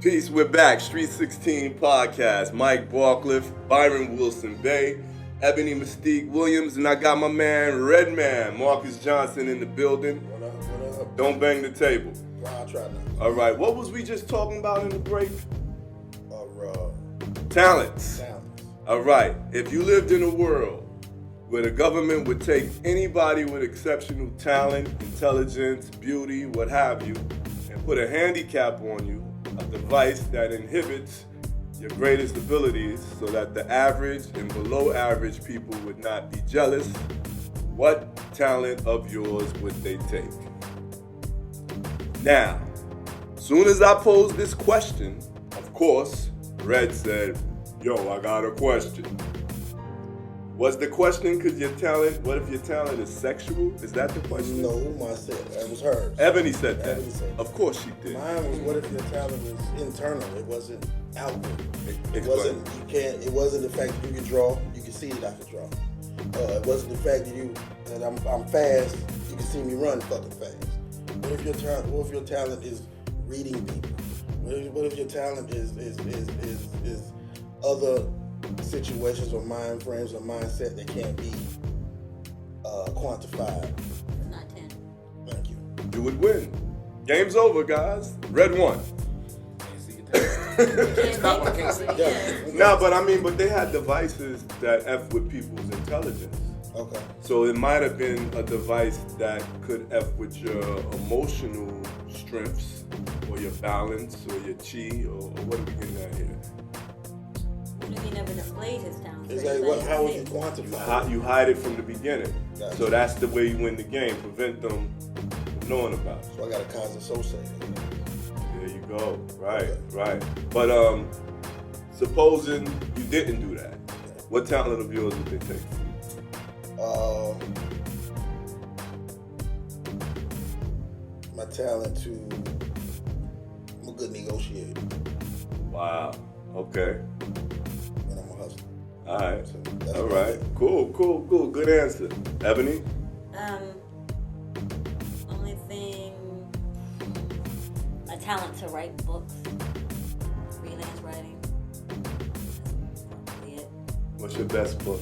Peace, we're back. Street 16 podcast. Mike Barclift, Byron Wilson Bay, Ebony Mystique Williams, and I got my man Redman, Marcus Johnson in the building. What up, what up? Don't bang the table. Well, I'll try not. All right, what was we just talking about in the break? Talents. All right, if you lived in a world where the government would take anybody with exceptional talent, intelligence, beauty, what have you, and put a handicap on you, a device that inhibits your greatest abilities so that the average and below average people would not be jealous, what talent of yours would they take? Now, soon as I posed this question, of course, Red said, yo, I got a question. Was the question, what if your talent is sexual? Is that the question? No, I said that was hers. Ebony said that. Ebony said that. Of course she did. Mine was, what if your talent was internal? It wasn't outward. It Explain. It wasn't the fact that you could draw. You could see that I could draw. It wasn't the fact that I'm fast. You can see me run fucking fast. What if your talent is reading people? What if your talent is other situations or mind frames or mindset that can't be quantified? It's not 10. Thank you. You would win. Game's over, guys. Red won. Nah, but they had devices that F with people's intelligence. Okay. So it might have been a device that could F with your emotional strengths or your balance or your chi or what are we getting at here? What if he never displayed his talent? It's like, how would you quantify it? You hide it from the beginning. Gotcha. So that's the way you win the game. Prevent them from knowing about it. So I got a consensus. There you go. Right. But supposing you didn't do that, what talent of yours would they take? My talent I'm a good negotiator. Wow. Okay. And I'm a hustler. All right. So All right. Cool. Good answer. Ebony? Only thing, a talent to write books, freelance writing. Probably it. What's your best book?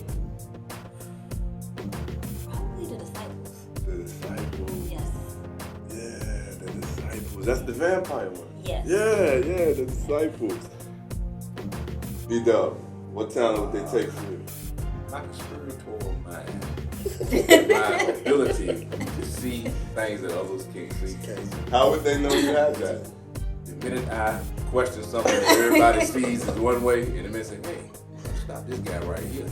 Probably The Disciples. The Disciples. Yes. Yeah, The Disciples. That's the vampire one. Yes. Yeah, The Disciples. B-Dub, what talent would they take from you? My spiritual mind. My ability to see things that others can't see. How would they know you had that? The minute I question something that everybody sees is one way, and the minute say, hey, stop this guy right here.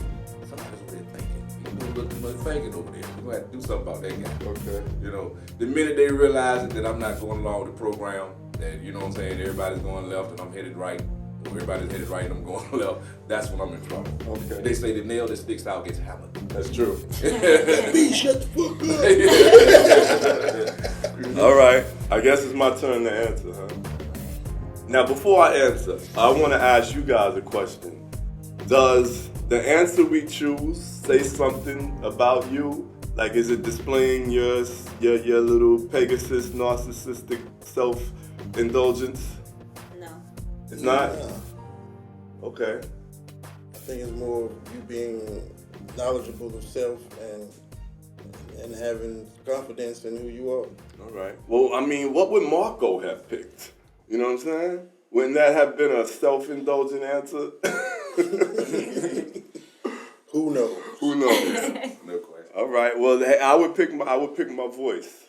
Somebody's over there thinking. He's doing a little too much thinking over there. We're going to have to do something about that guy. Okay. You know, the minute they realize that I'm not going along with the program, that, you know what I'm saying, everybody's going left and I'm headed right, or everybody's headed right and I'm going left, that's when I'm in trouble. Okay. They say the nail that sticks out gets hammered. That's true. B, shut the fuck up. All right. I guess it's my turn to answer, huh? Now, before I answer, I want to ask you guys a question. Does the answer we choose say something about you? Like, is it displaying your little Pegasus narcissistic self-indulgence? No. It's not? Yeah. Okay. I think it's more of you being knowledgeable of self and having confidence in who you are. All right. Well, I mean, what would Marco have picked? You know what I'm saying? Wouldn't that have been a self-indulgent answer? Who knows? Who knows? No question. All right. Well, hey, I would pick my voice.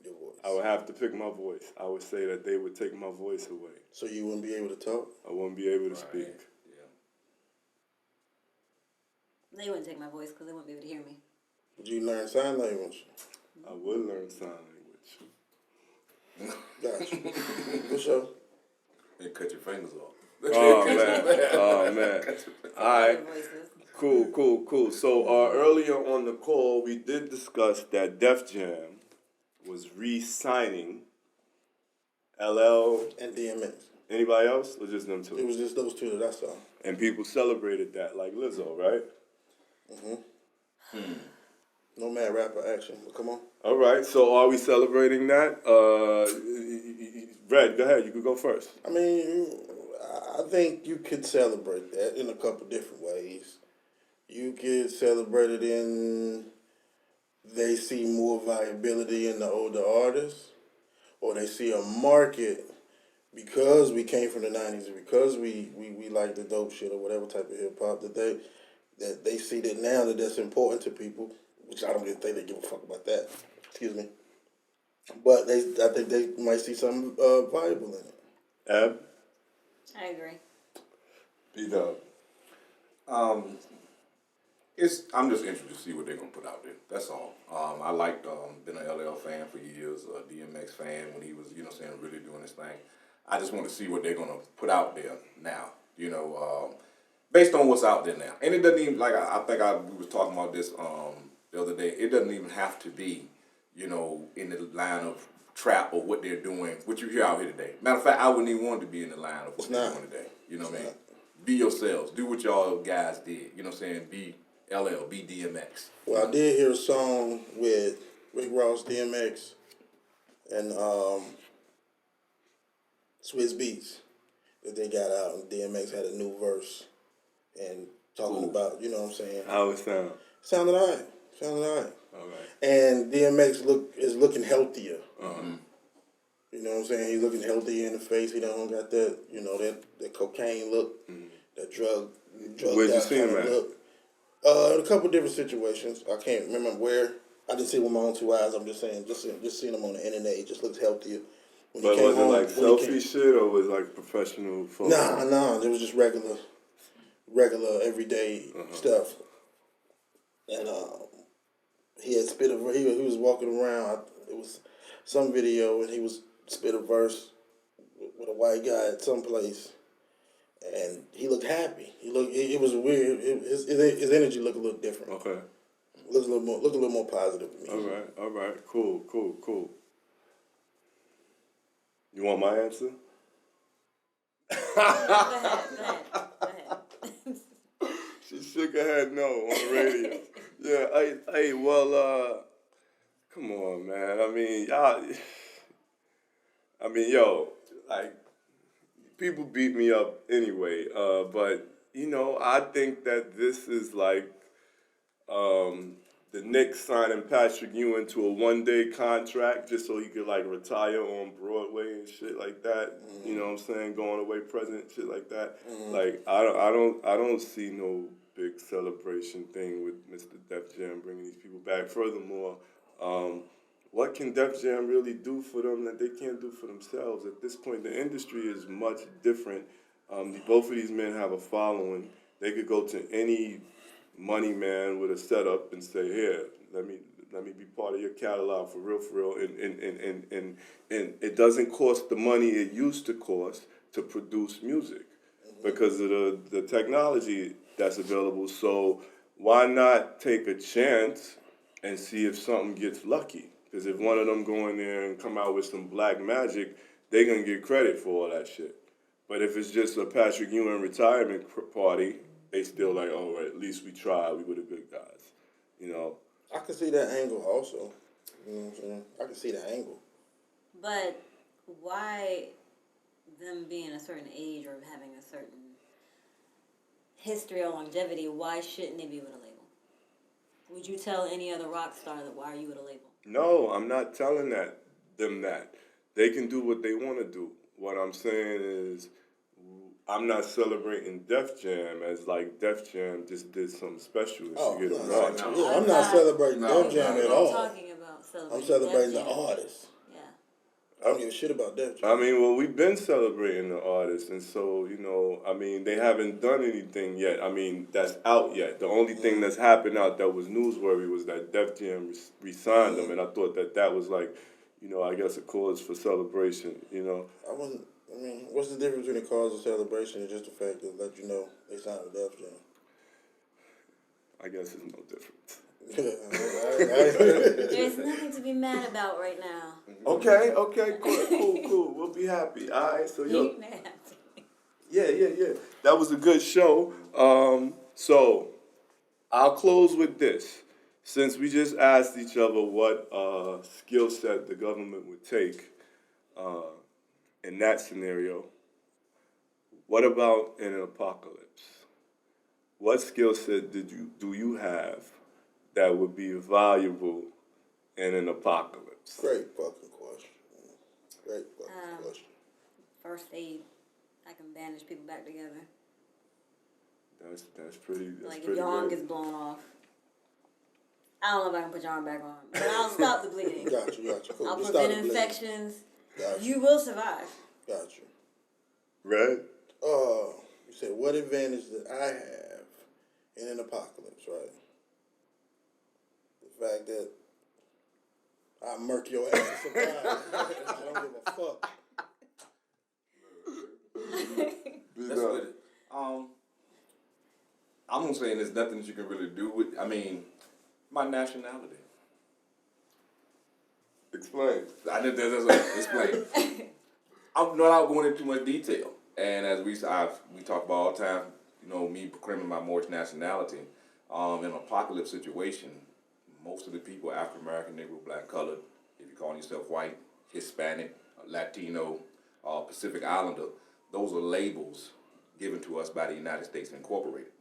Your voice. I would have to pick my voice. I would say that they would take my voice away. So you wouldn't be able to talk? I wouldn't be able to speak. Yeah. They wouldn't take my voice because they wouldn't be able to hear me. Would you learn sign language? I would learn sign language. Gotcha. For sure. And cut your fingers off. Oh man. All right. Voices. Cool. So earlier on the call, we did discuss that Def Jam was re-signing LL And DMX. Anybody else, or just them It two? was just those two that I saw. And people celebrated that, like Lizzo, right? No mad rapper action. But come on. All right. So are we celebrating that? Red, go ahead. You could go first. I mean, I think you could celebrate that in a couple different ways. You could celebrate it in they see more viability in the older artists, or they see a market because we came from the 90s, and because we like the dope shit or whatever type of hip hop that they see that now that's important to people, which I don't even think they give a fuck about that. Excuse me. But I think they might see something viable in it. Ab? I agree. B-Dub. I'm just interested to see what they're gonna put out there. That's all. I liked been an LL fan for years, a DMX fan when he was, really doing his thing. I just want to see what they're gonna put out there now. Based on what's out there now, and it doesn't even I think we was talking about this the other day. It doesn't even have to be, in the line of trap or what they're doing, what you hear out here today. Matter of fact, I wouldn't even want to be in the line of what they're doing today. You know what I mean? Be yourselves. Do what y'all guys did. You know what I'm saying? Be LL, be DMX. Well, I did hear a song with Rick Ross, DMX, and Swizz Beatz that they got out, and DMX had a new verse and talking about, you know what I'm saying? How it sound? Sounded all right. All right. And DMX is looking healthier. Uh-huh. You know what I'm saying? He's looking healthier in the face. He don't got that, that cocaine look, that drug Where'd you out see him kind of at? look. In a couple different situations. I can't remember where. I didn't see it with my own two eyes. I'm just saying, just seeing him on the internet, he just looks healthier. When But he came was it home, like when he selfie came- shit or was it like professional photo? Nah. It was just regular, everyday stuff. And he had spit he was walking around. It was some video, and he was spit a verse with a white guy at some place, and he looked happy. It was weird. His energy looked a little different. Okay. Looked a little more positive to me. All right. Cool. You want my answer? Go ahead. She shook her head no on the radio. Yeah, well, come on, man. People beat me up anyway, but, I think that this is like the Knicks signing Patrick Ewing to a one-day contract just so he could, retire on Broadway and shit like that. You know what I'm saying? Going away president, shit like that. I don't see no big celebration thing with Mr. Def Jam bringing these people back. Furthermore, what can Def Jam really do for them that they can't do for themselves? At this point, the industry is much different. Both of these men have a following. They could go to any money man with a setup and say, here, let me be part of your catalog for real, and it doesn't cost the money it used to cost to produce music because of the technology that's available. So why not take a chance and see if something gets lucky? Because if one of them go in there and come out with some black magic, they're going to get credit for all that shit. But if it's just a Patrick Ewing retirement party, they still like, oh, at least we tried. We were the good guys, I can see that angle also. You know what I'm saying? I can see the angle. But why them being a certain age or having a certain history or longevity, why shouldn't they be with a label? Would you tell any other rock star that why are you with a label? No, I'm not telling them that. They can do what they want to do. What I'm saying is I'm not celebrating Def Jam as Def Jam just did something special and she get a watch. I'm not celebrating Def Jam at all. Talking about I'm celebrating Def the Jam. artist. Yeah. I don't give a shit about Def Jam. We've been celebrating the artists, and so, they haven't done anything yet. That's out yet. The only thing that's happened out that was newsworthy was that Def Jam re-signed them, and I thought that was I guess a cause for celebration, What's the difference between a cause of celebration and just the fact to let you know they signed with Def Jam? I guess it's no difference. There's nothing to be mad about right now. Okay, cool. We'll be happy. All right, so You mad? yeah. That was a good show. So I'll close with this. Since we just asked each other what skill set the government would take in that scenario, what about in an apocalypse? What skill set do you have that would be valuable in an apocalypse? Great fucking question. Great fucking question. First aid. I can bandage people back together. That's pretty. That's Like pretty if your arm good. gets blown off, I don't know if I can put your arm back on, but I'll stop the bleeding. Got you. Cool. I'll You prevent started bleeding. infections. Got You will survive. Got you. Red? You said, what advantage did I have in an apocalypse, right? The fact that I murk your ass to survive. I don't give a fuck. That's what it. I'm gonna say there's nothing that you can really do with. I mean, my nationality. Explain. I did that's explain. I'm not going into too much detail, and as we talk about all the time, you know, me proclaiming my Moorish nationality, in an apocalypse situation, most of the people, African American, Negro, black, colored, if you're calling yourself white, Hispanic, Latino, Pacific Islander, those are labels given to us by the United States Incorporated.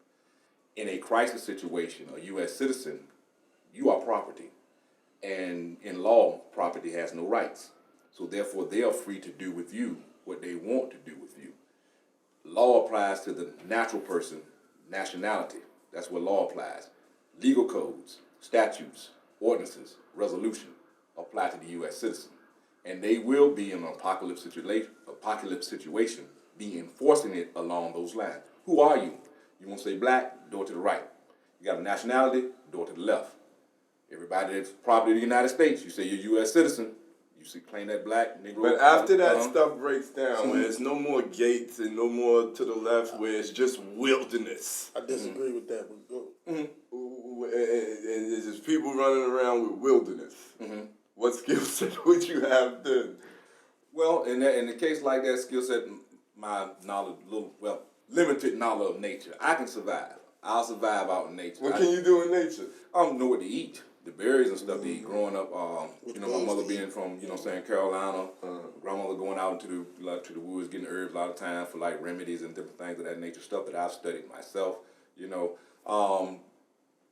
In a crisis situation, a U.S. citizen, you are property. And in law, property has no rights. So therefore, they are free to do with you what they want to do with you. Law applies to the natural person, nationality. That's where law applies. Legal codes, statutes, ordinances, resolution apply to the U.S. citizen. And they will be in an apocalypse situation, be enforcing it along those lines. Who are you? You want to say black, door to the right. You got a nationality, door to the left. Everybody that's property of the United States, you say you're a U.S. citizen, you see claim that black, Negro. But after that stuff breaks down, where there's no more gates and no more to the left, where it's just wilderness. I disagree with that, but go. And it's just people running around with wilderness. What skill set would you have then? Well, in the case like that, skill set, my knowledge, limited knowledge of nature, I can survive. I'll survive out in nature. What can you do in nature? I don't know what to eat. The berries and stuff to eat. Growing up, you know, my mother being from, you know, saying Carolina, grandmother going out into the woods, getting herbs a lot of time for like remedies and different things of that nature. Stuff that I've studied myself. You know,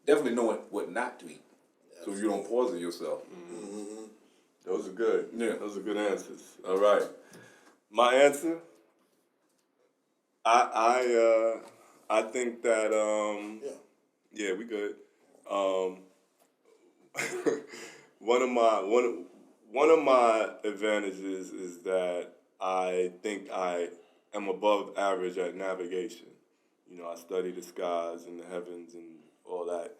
definitely knowing what not to eat, so you don't poison yourself. Those are good. Yeah, those are good answers. All right, my answer. I think that yeah, we good. One of my advantages is that I think I am above average at navigation. You know, I study the skies and the heavens and all that,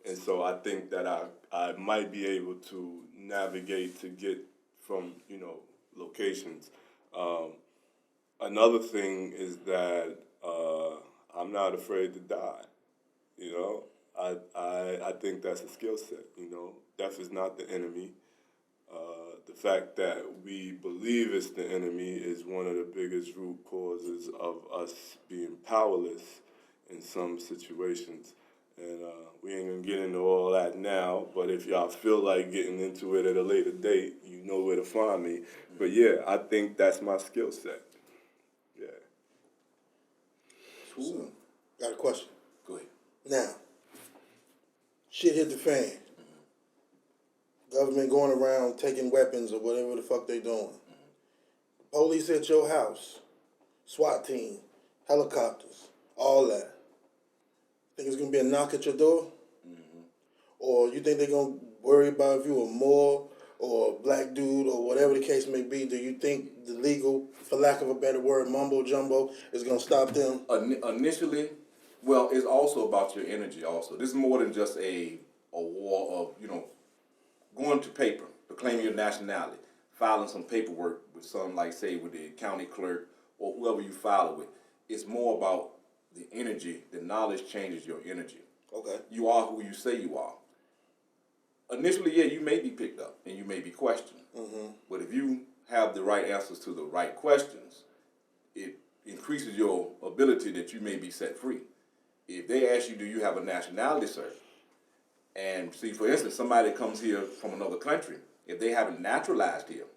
and so I think that I might be able to navigate to get from, you know, locations. Another thing is that I'm not afraid to die. You know, I think that's a skill set. You know, death is not the enemy. The fact that we believe it's the enemy is one of the biggest root causes of us being powerless in some situations. And we ain't gonna get into all that now, but if y'all feel like getting into it at a later date, you know where to find me. But yeah, I think that's my skill set. Yeah. So, got a question. go ahead. Now, shit hit the fan. Government going around taking weapons or whatever the fuck they doing. Police at your house. SWAT team. Helicopters. All that. Think it's going to be a knock at your door? Or you think they're going to worry about if you a Moor or a black dude or whatever the case may be? Do you think the legal, for lack of a better word, mumbo jumbo is going to stop them? Initially, well, it's also about your energy also. This is more than just a war of, you know, going to paper, proclaiming your nationality, filing some paperwork with some, like, say, with the county clerk or whoever you file it with. It's more about the energy. The knowledge changes your energy. Okay. You are who you say you are. Initially, yeah, you may be picked up and you may be questioned. But if you have the right answers to the right questions, it increases your ability that you may be set free. If they ask you, do you have a nationality, sir? And see, for instance, somebody comes here from another country, if they haven't naturalized here,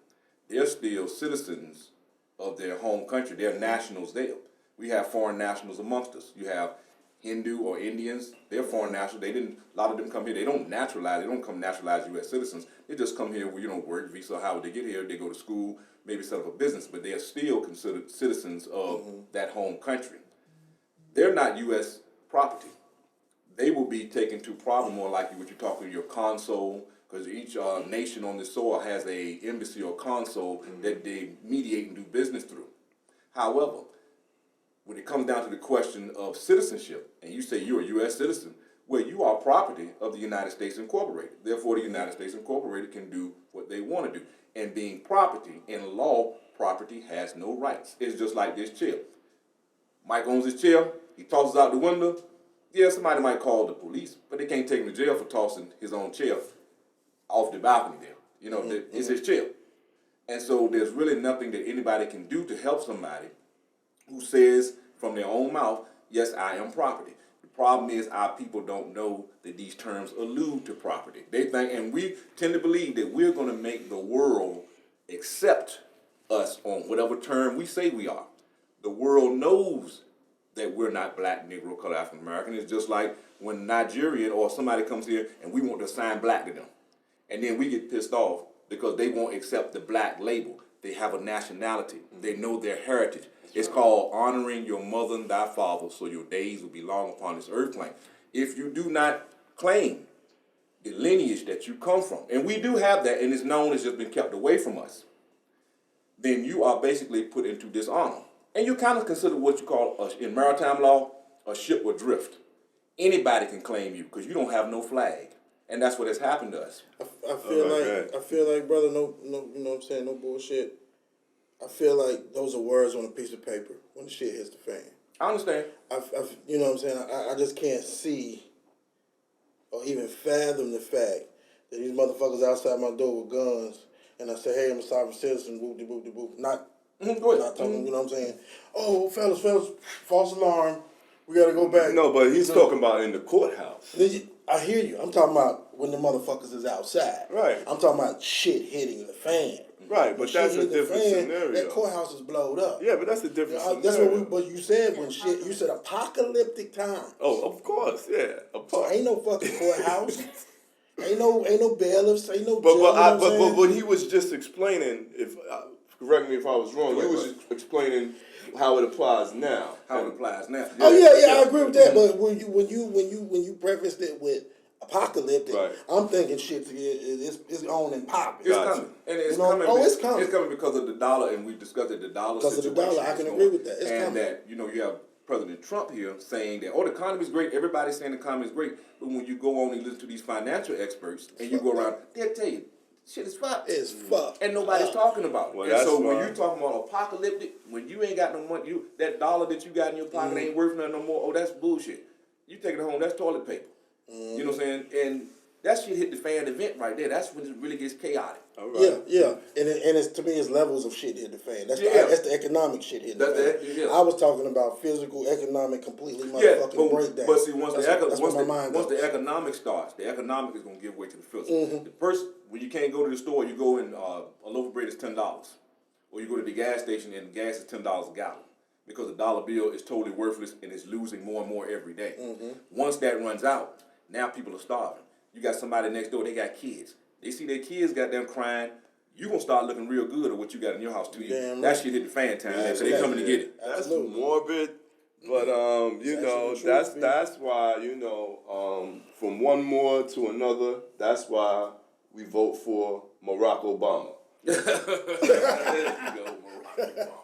they're still citizens of their home country. They're nationals there. We have foreign nationals amongst us. You have Hindu or Indians. They're foreign nationals. A lot of them come here. They don't naturalize. They don't come naturalized U.S. citizens. They just come here with, work visa. How would they get here? They go to school, maybe set up a business, but they are still considered citizens of that home country. They're not U.S. property. They will be taken to probably more likely what you're talking your consul, because each nation on this soil has a embassy or consul that they mediate and do business through. However, when it comes down to the question of citizenship, and you say you're a U.S. citizen, well, you are property of the United States Incorporated. Therefore, the United States Incorporated can do what they want to do. And being property, in law, property has no rights. It's just like this chair. Mike owns his chair. He tosses out the window. Yeah, somebody might call the police, but they can't take him to jail for tossing his own chair off the balcony there. It's his chair. And so there's really nothing that anybody can do to help somebody who says from their own mouth, yes, I am property. The problem is our people don't know that these terms allude to property. They think, and we tend to believe that we're going to make the world accept us on whatever term we say we are. The world knows that we're not black, Negro, color, African American. It's just like when Nigerian or somebody comes here and we want to assign black to them. And then we get pissed off because they won't accept the black label. They have a nationality. They know their heritage. It's called honoring your mother and thy father so your days will be long upon this earth plane. If you do not claim the lineage that you come from, and we do have that, and it's known, it's just been kept away from us, then you are basically put into dishonor. And you kind of consider what you call, in maritime law, a ship adrift. Anybody can claim you because you don't have no flag. And that's what has happened to us. I feel like, brother, no, you know what I'm saying, no bullshit. I feel like those are words on a piece of paper when the shit hits the fan. I understand. You know what I'm saying? I just can't see or even fathom the fact that these motherfuckers outside my door with guns and I say, hey, I'm a sovereign citizen, whoop-de-whoop-de-whoop. Not talking, you know what I'm saying? Oh, fellas, false alarm. We got to go back. No, but he's talking about in the courthouse. I hear you. I'm talking about when the motherfuckers is outside. Right. I'm talking about shit hitting the fan. Right, but that's a different scenario. That courthouse is blowed up. Yeah, but that's a different scenario. That's what you said when shit. You said apocalyptic time. Oh, of course, yeah. So ain't no fucking courthouse. ain't no bailiffs. Ain't no. But he was just explaining. If correct me if I was wrong. He was explaining how it applies now. How it applies now. Oh yeah, I agree with that. But when you prefaced it with apocalyptic, right. I'm thinking shit is on and popping. It's coming. And it's coming. It's coming. It's coming because of the dollar, and we discussed it, the dollar situation. Because of the dollar, I can agree with that. It's and coming. That, you have President Trump here saying that, the economy is great. Everybody's saying the economy is great. But when you go on and listen to these financial experts, and you go around, they'll tell you, shit is fucked. It's fucked. And nobody's talking about it. Well, and so when you talking about apocalyptic, when you ain't got no money, that dollar that you got in your pocket ain't worth nothing no more. Oh, that's bullshit. You take it home, that's toilet paper. You know what I'm saying? And that shit hit the fan event right there. That's when it really gets chaotic. Right. Yeah. And it's, to me, it's levels of shit hit the fan. That's the economic shit hit the fan. I was talking about physical, economic, completely motherfucking breakdown. But see, once the economic starts, the economic is going to give way to the physical. The first, when you can't go to the store, you go in, a loaf of bread is $10. Or you go to the gas station and gas is $10 a gallon. Because the dollar bill is totally worthless and it's losing more and more every day. Once that runs out, now people are starving. You got somebody next door, they got kids. They see their kids got them crying. You gonna start looking real good at what you got in your house too. That shit hit the fan time. So they coming to get it. That's morbid, but that's why from one more to another. That's why we vote for Barack Obama. There you go, Barack Obama.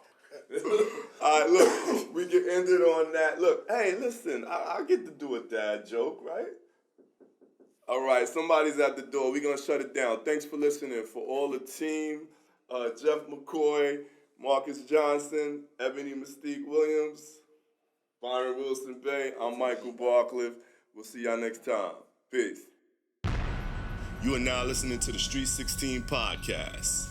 All right, look, we can end it on that. Look, hey, listen, I get to do a dad joke, right? All right, somebody's at the door. We're going to shut it down. Thanks for listening. For all the team, Jeff McCoy, Marcus Johnson, Ebony Mystique Williams, Byron Wilson Bay, I'm Michael Barclift. We'll see y'all next time. Peace. You are now listening to the Street 16 podcast.